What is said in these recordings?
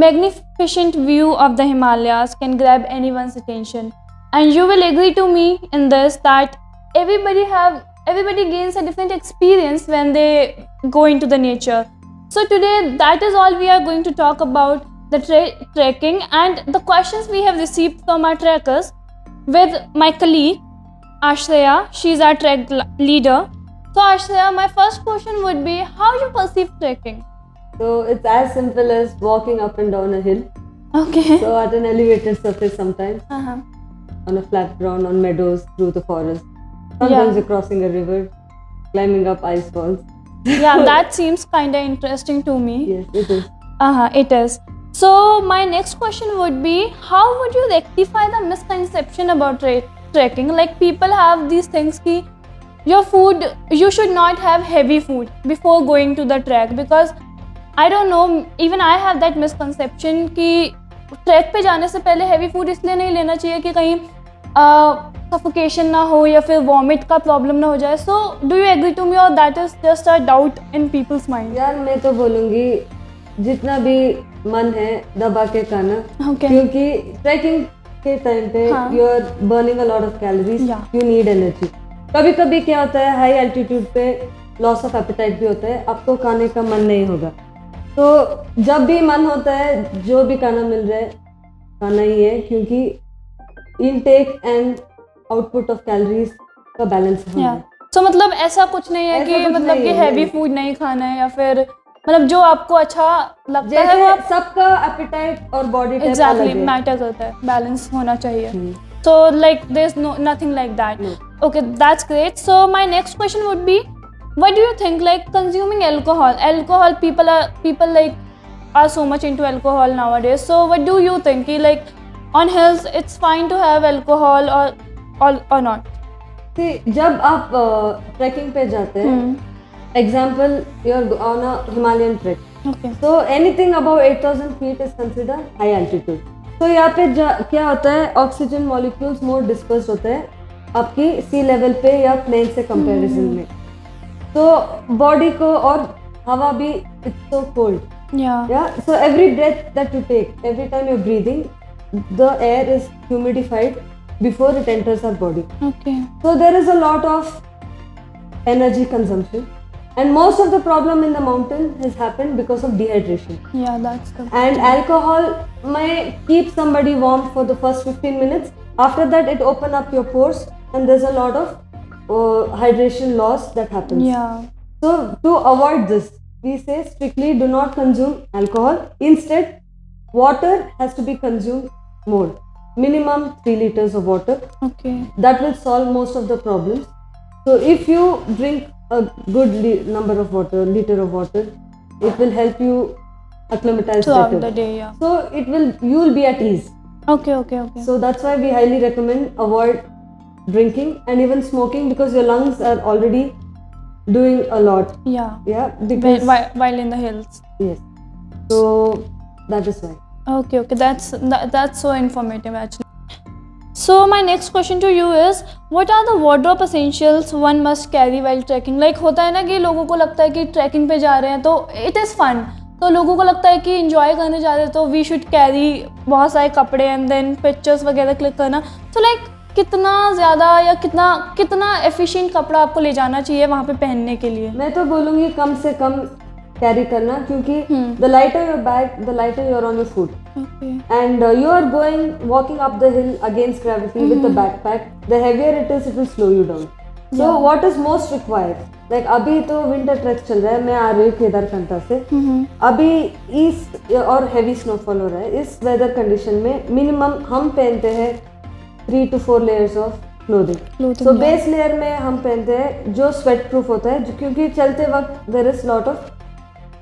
magnificent view of the Himalayas can grab anyone's attention. And you will agree to me in this that everybody gains a different experience when they go into the nature. So today that is all we are going to talk about, the trekking and the questions we have received from our trekkers with my colleague Ashraya. She's our trek leader. So Ashraya, my first question would be, how you perceive trekking? So it's as simple as walking up and down a hill. Okay. So at an elevated surface sometimes, Uh-huh. on a flat ground, on meadows, through the forest. Sometimes you're crossing a river, climbing up ice falls. Yeah, that seems kind of interesting to me. Yes, it is. It is. So my next question would be, how would you rectify the misconception about trekking? Like, people have these things ki you should not have heavy food before going to the trek, because I don't know, even I have that misconception कि track पे जाने से पहले heavy food इसलिए नहीं लेना चाहिए कि कहीं सफोकेशन ना हो या फिर वॉमिट का प्रॉब्लम ना हो जाए. So do you agree to me और that is just a doubt in people's mind? यार मैं तो बोलूँगी जितना भी मन है दबा के खाना, क्योंकि ट्रैकिंग के टाइम पे you are burning a lot of calories, you need energy. कभी कभी क्या होता है, हाई एल्टीट्यूड पे लॉस ऑफ एपेटाइट भी होता है, आपको खाने का मन नहीं होगा. तो जब भी मन होता है जो भी खाना मिल रहा है खाना ही है, क्योंकि intake and output of calories का बैलेंस होना है. सो मतलब ऐसा कुछ नहीं है कि मतलब कि हैवी फूड नहीं खाना है, या फिर मतलब जो आपको अच्छा लगता है वो सबका एपेटाइट और बॉडी टाइप एग्जैक्टली मैटर करता है, बैलेंस होना चाहिए. So like there is nothing like that. Okay, that's great. So my next question would be, what do you think, like, consuming alcohol, people like are so much into alcohol nowadays. So what do you think, like on hills it's fine to have alcohol or not? See, जब आप trekking पे जाते हैं, example you're on a Himalayan trek, okay, so anything above 8000 feet is considered high altitude. तो यहाँ पे क्या होता है, ऑक्सीजन मॉलिक्यूल्स मोर डिस्पर्स होते हैं आपकी सी लेवल पे या प्लेन से कंपैरिजन में. तो बॉडी को और हवा भी it's so cold. So every breath that you take, every time you're breathing, the air is humidified before it enters our body. Okay. So there is a lot of energy consumption, and most of the problem in the mountain has happened because of dehydration. Yeah, that's the And alcohol may keep somebody warm for the first 15 minutes. After that it open up your pores and there's a lot of hydration loss that happens. Yeah. So to avoid this, we say strictly do not consume alcohol. Instead, water has to be consumed more. Minimum 3 liters of water. Okay. That will solve most of the problems. So if you drink a good number of water, liter of water, it will help you acclimatize throughout better. the day. Yeah. So you will be at ease. Okay. So that's why we highly recommend avoid drinking and even smoking, because your lungs are already doing a lot. Yeah, because while in the hills. Yes, so that is why. Okay, that's so informative actually. So my next question to you is, what are the wardrobe essentials one must carry while trekking? Like, होता है ना कि लोगों को लगता है कि trekking पे जा रहे हैं तो it is fun, तो लोगों को लगता है कि enjoy करने जा रहे हैं तो we should carry बहुत सारे कपड़े and then pictures वगैरह क्लिक करना. So like, कितना ज़्यादा या कितना एफिशिएंट कपड़ा आपको ले जाना चाहिए वहाँ पे पहनने के लिए? मैं तो बोलूँगी कम से कम कैरी करना, क्योंकि the lighter your bag, the lighter you are on your foot. Okay. And you are walking up the hill against gravity with the backpack. The heavier it will slow you down. So what is most required? Like अभी तो winter trek चल रहा है, मैं आ रही हूँ केदारकंठा से. अभी ईस्ट और हैवी स्नोफॉल हो रहा है. इस वेदर कंडीशन में मिनिमम हम पहनते हैं 3 to 4 layers of clothing. So base layer में हम पहनते हैं जो sweat proof होता है, क्योंकि चलते वक्त there is lot of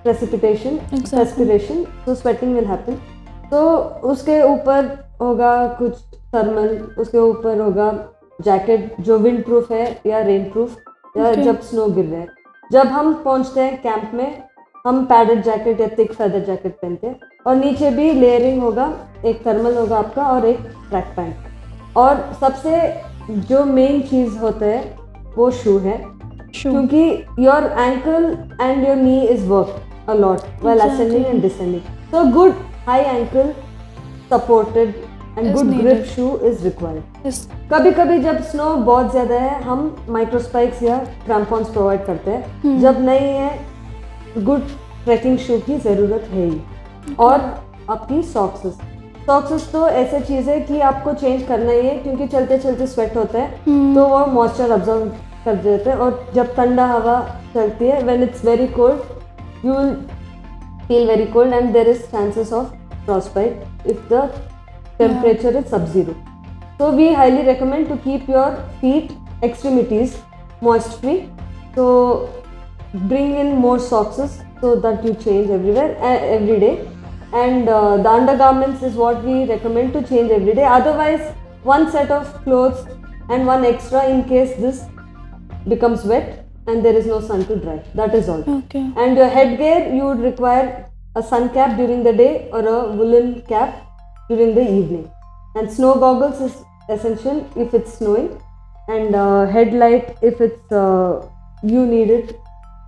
precipitation, perspiration, so sweating will happen. तो उसके ऊपर होगा कुछ थर्मल, उसके ऊपर होगा जैकेट जो विंड प्रूफ है या रेन प्रूफ, या जब स्नो गिर रहा है. जब हम पहुंचते हैं कैंप में हम पैडेड जैकेट या थिक फेदर जैकेट पहनते हैं, और नीचे भी लेयरिंग होगा, एक थर्मल होगा आपका और एक ट्रैक पैंट. और सबसे जो मेन चीज़ होता है वो शू है, क्योंकि your ankle and your knee is work a lot while ascending and descending. So good high ankle supported and Is good needed. grip shoe is required. Yes. कभी कभी जब स्नो बहुत ज़्यादा है हम माइक्रोस्पाइक्स या क्रैम्पॉन्स प्रोवाइड करते हैं. जब नहीं है गुड ट्रैकिंग शू की ज़रूरत है ही. और आपकी सॉक्सेस तो ऐसे चीज़ है कि आपको चेंज करना ही है क्योंकि चलते चलते स्वेट होता है तो वो मॉइस्चर ऑब्जर्व कर देते हैं. और जब ठंडा हवा चलती है when it's very cold you will feel very cold and there is chances of frostbite if the temperature is sub-zero. So we highly recommend to keep your feet extremities moist free. So bring in more socks so that you change every day. And the undergarments is what we recommend to change every day. Otherwise, one set of clothes and one extra in case this becomes wet and there is no sun to dry. That is all. Okay. And your headgear, you would require a sun cap during the day or a woolen cap during the evening. And snow goggles is essential if it's snowing, and headlight if it's you need it.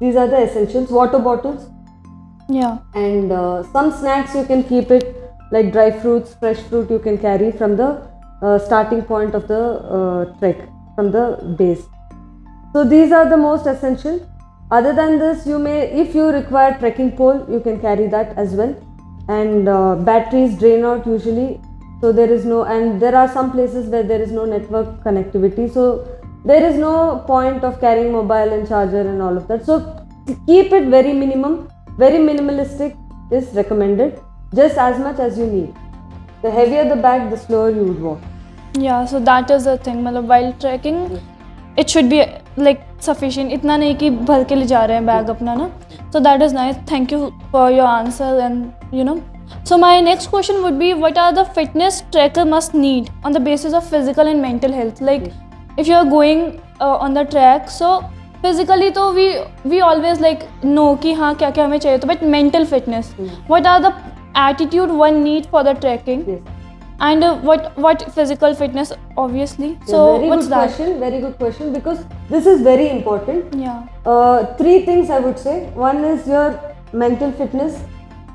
These are the essentials. Water bottles. Yeah. And some snacks you can keep it, like dry fruits, fresh fruit you can carry from the starting point of the trek, from the base. So these are the most essential. Other than this, you may, if you require trekking pole, you can carry that as well. And batteries drain out usually, so there is no, and there are some places where there is no network connectivity, so there is no point of carrying mobile and charger and all of that. So keep it very minimum, very minimalistic is recommended, just as much as you need. The heavier the bag, the slower you would walk. Yeah, so that is the thing. मतलब while trekking, it should be like sufficient. इतना नहीं कि भर के ले जा रहे हैं बैग अपना ना. So that is nice. Thank you for your answer. And you know, so my next question would be, what are the fitness trekker must need on the basis of physical and mental health? Like if you are going on the trek, so physically तो we always like know कि हाँ क्या क्या हमें चाहिए. तो but mental fitness, what are the attitude one need for the trekking? Yes. And what physical fitness, obviously. So very what's good that? question, very good question, because this is very important. Yeah. Three things I would say. One is your mental fitness,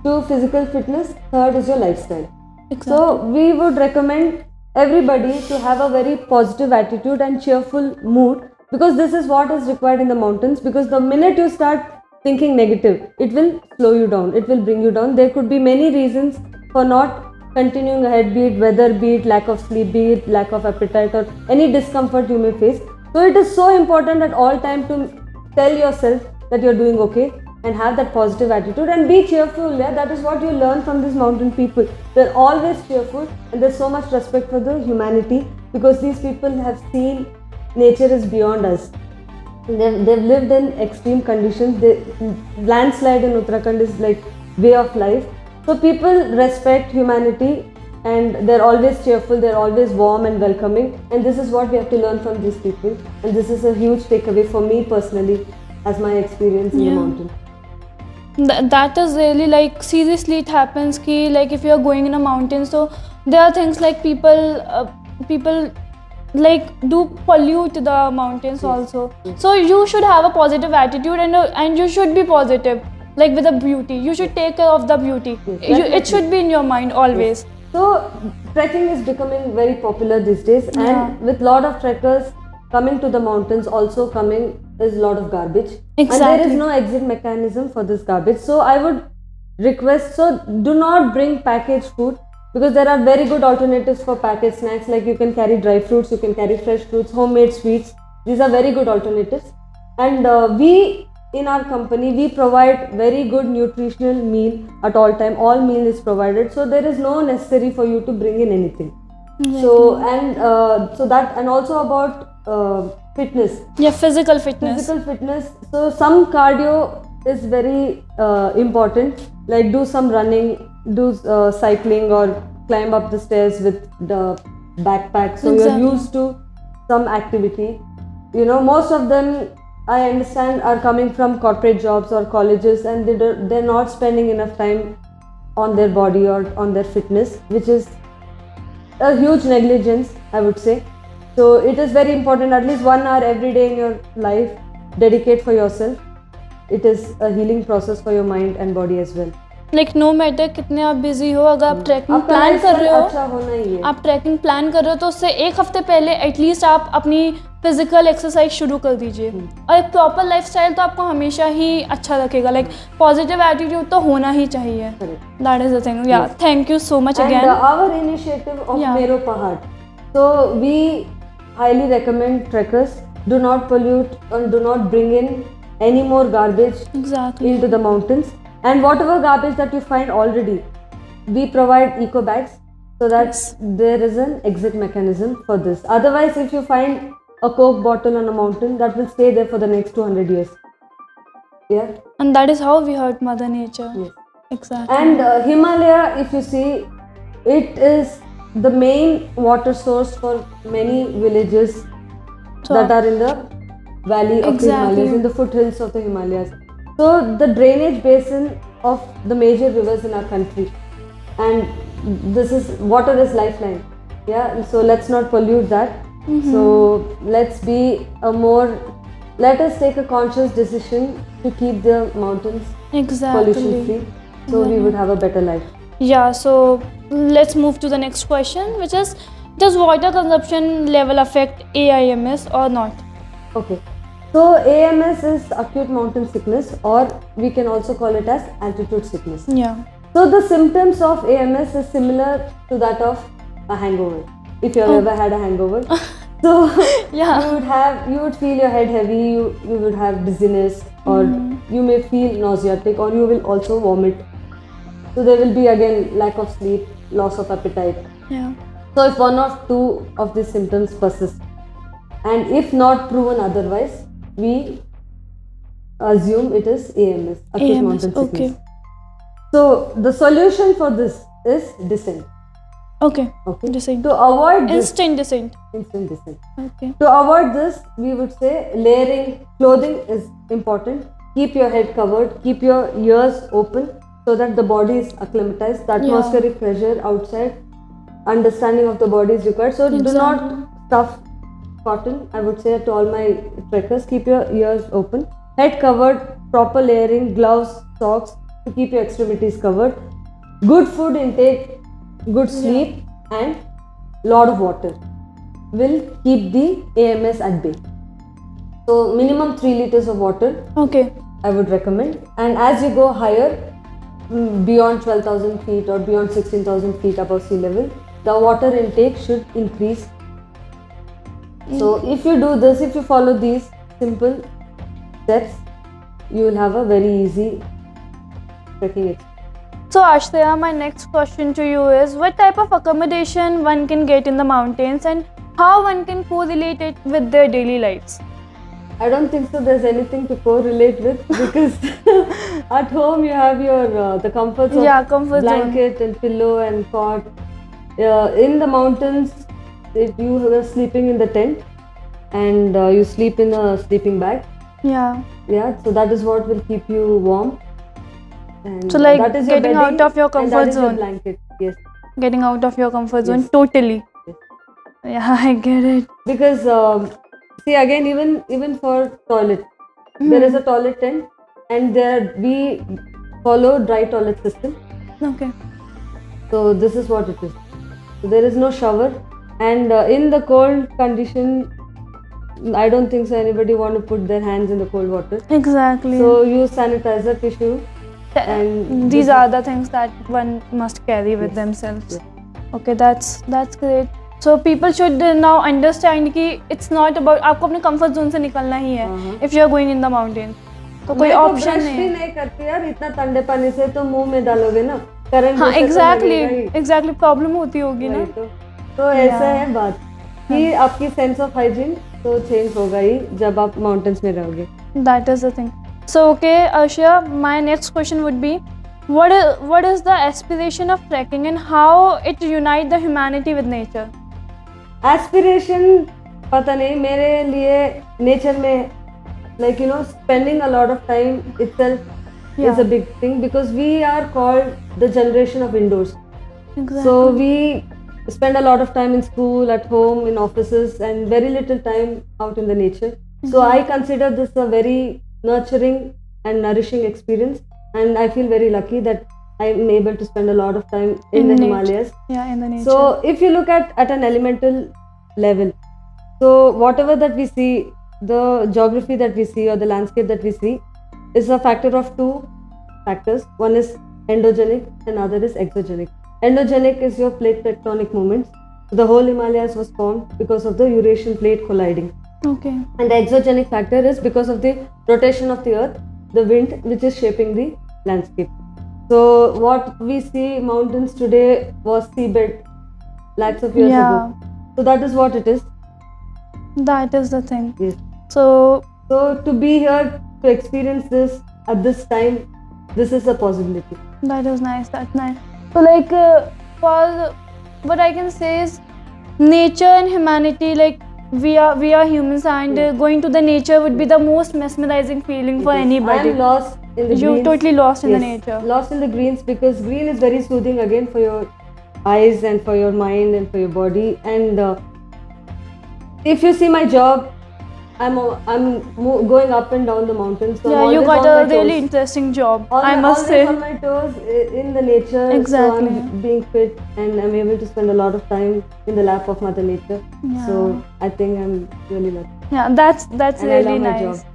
two physical fitness, third is your lifestyle. Exactly. So we would recommend everybody to have a very positive attitude and cheerful mood, because this is what is required in the mountains. Because the minute you start thinking negative, it will slow you down, it will bring you down. There could be many reasons for not continuing ahead, be it weather, be it lack of sleep, be it lack of appetite, or any discomfort you may face. So it is so important at all time to tell yourself that you're doing okay and have that positive attitude and be cheerful. Yeah, that is what you learn from these mountain people. They're always cheerful and there's so much respect for the humanity, because these people have seen nature is beyond us. They've lived in extreme conditions. Landslide in Uttarakhand is like way of life. So people respect humanity and they're always cheerful, they're always warm and welcoming, and this is what we have to learn from these people. And this is a huge takeaway for me personally as my experience in the mountain. That is really like, seriously it happens ki like if you are going in a mountain, so there are things like people like do pollute the mountains also. So you should have a positive attitude and you should be positive. Like with the beauty, you should take care of the beauty. It should be in your mind always. So trekking is becoming very popular these days, and with lot of trekkers coming to the mountains, also coming is lot of garbage. Exactly. And there is no exit mechanism for this garbage. So I would request, so do not bring packaged food, because there are very good alternatives for packaged snacks. Like you can carry dry fruits, you can carry fresh fruits, homemade sweets. These are very good alternatives. And we in our company, we provide very good nutritional meal at all time. All meal is provided, so there is no necessary for you to bring in anything. Yes. So and so that, and also about fitness. Yeah, physical fitness. Physical fitness. So some cardio is very important. Like do some running, do cycling, or climb up the stairs with the backpack. So Exactly. You're used to some activity. You know, most of them, I understand, are coming from corporate jobs or colleges, and they're not spending enough time on their body or on their fitness, which is a huge negligence, I would say. So it is very important, at least 1 hour every day in your life, dedicate for yourself. It is a healing process for your mind and body as well. Like no matter कितने आप busy हो, अगर आप trekking आपका plan कर रहे हो, अच्छा होना ही है। आप ट्रैकिंग प्लान कर रहे हो तो उससे एक हफ्ते पहले एटलीस्ट आप अपनी फिजिकल एक्सरसाइज शुरू कर दीजिए। और एक प्रॉपर लाइफस्टाइल तो आपको हमेशा ही अच्छा रखेगा, लाइक पॉजिटिव एटीट्यूड तो होना ही चाहिए। That is the thing. या thank you so much again. Our initiative of Mero Pahad. So we highly recommend trekkers do not pollute and do not bring in any more garbage into the mountains. And whatever garbage that you find already, we provide eco bags so that there is an exit mechanism for this. Otherwise, if you find a Coke bottle on a mountain, that will stay there for the next 200 years. Yeah. And that is how we hurt Mother Nature. Yes. Exactly. And Himalaya, if you see, it is the main water source for many villages that are in the valley of the Himalayas, in the foothills of the Himalayas. So the drainage basin of the major rivers in our country, and this is water is lifeline. Yeah, so let's not pollute that. So let us take a conscious decision to keep the mountains pollution free, so we would have a better life. Yeah, so let's move to the next question, which is, does water consumption level affect AIMS or not? Okay, so AMS is acute mountain sickness, or we can also call it as altitude sickness. Yeah. So the symptoms of AMS is similar to that of a hangover. If you have ever had a hangover, so you would feel your head heavy, you would have dizziness, or you may feel nauseatic, or you will also vomit. So there will be again lack of sleep, loss of appetite. Yeah. So if one or two of these symptoms persist, and if not proven otherwise, we assume it is AMS, acute mountain sickness. Okay. So the solution for this is descent. Okay. Descent. To avoid this, instant descent. Okay. To avoid this, we would say layering clothing is important. Keep your head covered, keep your ears open, so that the body is acclimatized. The atmospheric pressure outside, understanding of the body is required. So do not stuff cotton. I would say to all my trekkers, keep your ears open, head covered, proper layering, gloves, socks to keep your extremities covered, good food intake, good sleep, and lot of water will keep the AMS at bay. So minimum 3 liters of water. Okay. I would recommend. And as you go higher, beyond 12,000 feet or beyond 16,000 feet above sea level, the water intake should increase. So if you do this, if you follow these simple steps, you will have a very easy trekking experience. So Ashthaya, my next question to you is, what type of accommodation one can get in the mountains and how one can correlate it with their daily lives? I don't think so there's anything to correlate with, because at home you have your the comforts of blanket and pillow and cot. In the mountains, you are sleeping in the tent and you sleep in a sleeping bag. Yeah. So that is what will keep you warm. And so like that is getting your out of your comfort and that zone. Is your blanket. Yes. Getting out of your comfort zone totally. Yes. Yeah, I get it. Because see, again, even for toilet, there is a toilet tent, and there we follow dry toilet system. Okay. So this is what it is. So there is no shower, and in the cold condition, I don't think so anybody want to put their hands in the cold water. Exactly. So use sanitizer, tissue, and these are the things that one must carry with themselves. Yes. Okay, that's great. So people should now understand कि it's not about आपको अपने comfort zone से निकलना ही है. If you are going in the mountain, तो कोई option नहीं है. मैं नहीं करती यार, इतना ठंडे पानी से तो मुंह में डालोगे ना, करंट. हाँ, exactly problem होती होगी ना. तो ऐसा है बात कि आपकी सेंस ऑफ हाइजीन तो चेंज होगा ही जब आप माउंटेन्स में रहोगे. That is the thing. So okay, Arshia, my next question would be, what is the aspiration of trekking and how it unite the humanity with nature? Aspiration, पता नहीं, मेरे लिए nature में like spending a lot of time itself is a big thing, because we are called the generation of indoors. Exactly. So we spend a lot of time in school, at home, in offices, and very little time out in the nature. So I consider this a very nurturing and nourishing experience, and I feel very lucky that I'm able to spend a lot of time in the nature. Himalayas. Yeah, in the nature. So if you look at an elemental level, so whatever that we see, the geography that we see or the landscape that we see is a factor of two factors. One is endogenic and other is exogenic. Endogenic is your plate tectonic movements. The whole Himalayas was formed because of the Eurasian plate colliding. Okay. And the exogenic factor is because of the rotation of the earth, the wind which is shaping the landscape. So what we see mountains today was seabed lakhs of years ago. So that is what it is. That is the thing. Yes. So to be here to experience this at this time, this is a possibility. that is nice. That's nice. So like for what I can say is nature and humanity, like we are humans, and going to the nature would be the most mesmerizing feeling for anybody. I am lost in the You're greens. totally lost in the Yes, nature. lost in the greens, because green is very soothing again for your eyes and for your mind and for your body. And if you see my job, I'm going up and down the mountains. So Yeah, I'm you always got on a my really toes. interesting job, I Always must say. on my toes in the nature. Exactly. So I'm being fit and I'm able to spend a lot of time in the lap of Mother Nature. Yeah. So I think I'm really lucky. Yeah, that's And I really love my nice. job.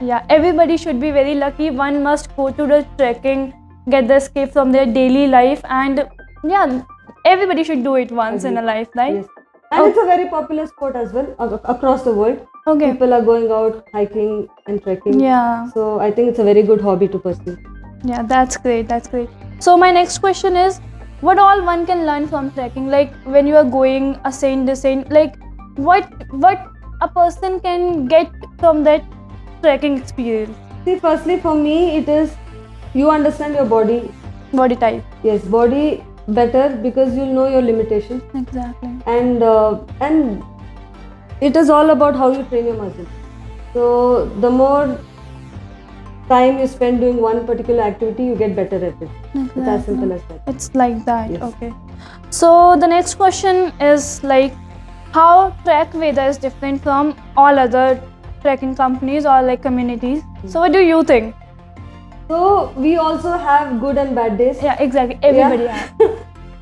Yeah, everybody should be very lucky. One must go to the trekking, get the escape from their daily life, and yeah, everybody should do it once in a life, right? Yes. And it's a very popular sport as well across the world. Okay. People are going out hiking and trekking. Yeah. So I think it's a very good hobby to pursue. Yeah, that's great. That's great. So my next question is, what all one can learn from trekking? Like when you are going ascend, descend, like what a person can get from that trekking experience? See, firstly for me it is, you understand your body. Body type. Yes, body better, because you'll know your limitations. Exactly. And it is all about how you train your muscle. So the more time you spend doing one particular activity, you get better at it. It's as simple as that. It's like that. Yes. Okay. So the next question is like, how Trekveda is different from all other trekking companies or like communities. So what do you think? So we also have good and bad days. Yeah, exactly. Everybody has.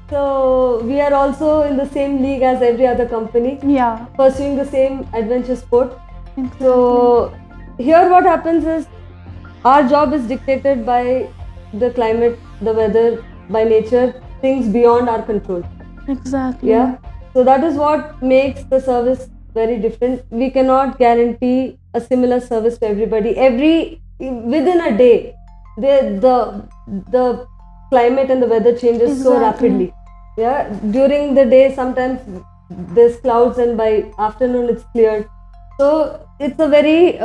So we are also in the same league as every other company, Yeah. pursuing the same adventure sport. Exactly. So here what happens is, our job is dictated by the climate, the weather, by nature, things beyond our control. Exactly. Yeah. So that is what makes the service very different. We cannot guarantee a similar service to everybody. Within a day, the climate and the weather changes so Exactly. rapidly. Yeah. During the day, sometimes there's clouds, and by afternoon it's cleared. So it's a very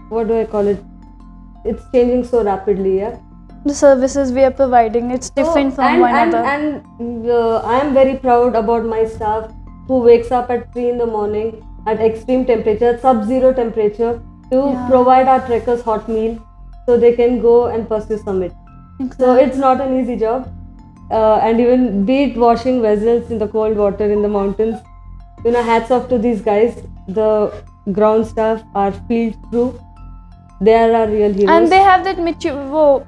what do I call it? It's changing so rapidly. Yeah. The services we are providing, it's different from one another. And I am very proud about my staff, who wakes up at 3 in the morning at extreme temperature, sub-zero temperature, to provide our trekkers hot meal so they can go and pursue summit. Exactly. So it's not an easy job. And even be it washing vessels in the cold water in the mountains, hats off to these guys, the ground staff, our field crew. They are our real heroes. And they have that mutual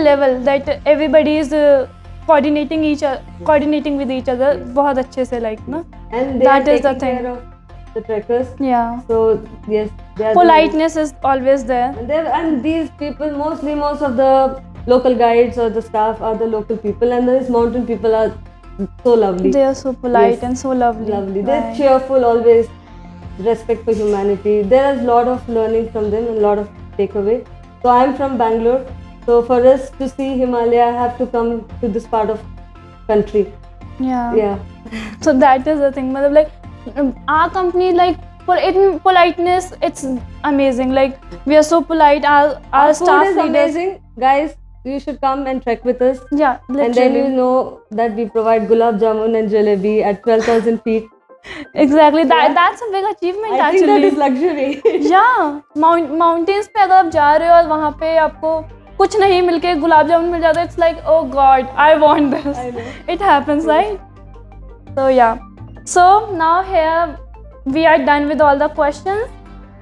level that everybody is coordinating with each other बहुत अच्छे से, like, no? And they that are is the taking thing. care of the trekkers. Yeah. So yes, they are Politeness is always there. and these people, most of the local guides or the staff are the local people, and these mountain people are so lovely. They are so polite Yes. and so lovely. Lovely. They're Right. cheerful always, respect for humanity. There is a lot of learning from them and a lot of takeaway. So I'm from Bangalore. So for us to see Himalaya, I have to come to this part of country. Yeah. Yeah. So that is the thing. Like our company, like in politeness, it's amazing. Like we are so polite. Our staff food is leaders. amazing, guys. You should come and trek with us. Yeah, literally. And then you know that we provide gulab jamun and jalebi at 12,000 feet. Exactly. That's a big achievement I actually. think that is luxury. Yeah, mountains पे अगर आप जा रहे हो और वहाँ पे आपको कुछ नहीं मिलके गुलाब जामुन मिल जाता है, it's like, oh God, I want this. I know. It happens, right? So yeah. So now here we are done with all the questions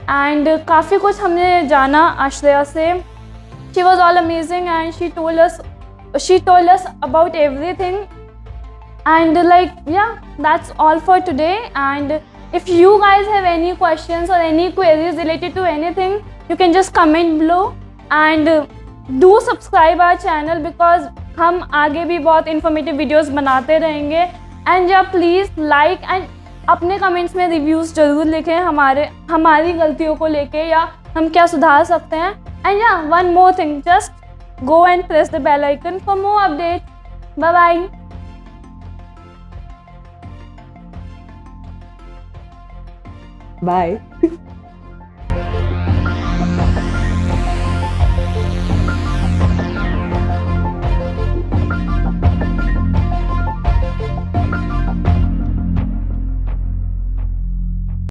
and काफ़ी कुछ हमने जाना आश्रया से she was all amazing, and she told us about everything. And like, yeah, that's all for today. And if you guys have any questions or any queries related to anything, you can just comment below, and do subscribe our channel because हम आगे भी बहुत informative videos बनाते रहेंगे. And yeah, please like and अपने comments में reviews ज़रूर लिखें हमारी गलतियों को लेके, या हम क्या सुधार सकते हैं. And yeah, one more thing, just go and press the bell icon for more updates. Bye bye. Bye.